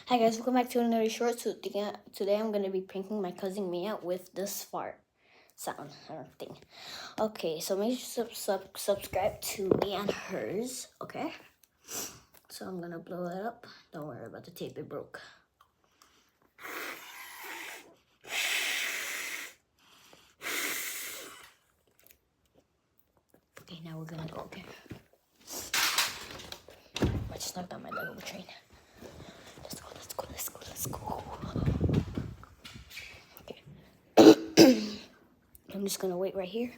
Hi guys, welcome back to another short. So today I'm gonna be pranking my cousin Mia with this fart sound. I don't think. Okay, so make sure subscribe to me and hers. Okay. So I'm gonna blow it up. Don't worry about the tape; it broke. Okay, now we're gonna go. Okay. I just knocked out my Lego train. Let's go. Let's go. Let's go. Let's go. Okay. I'm just gonna wait right here.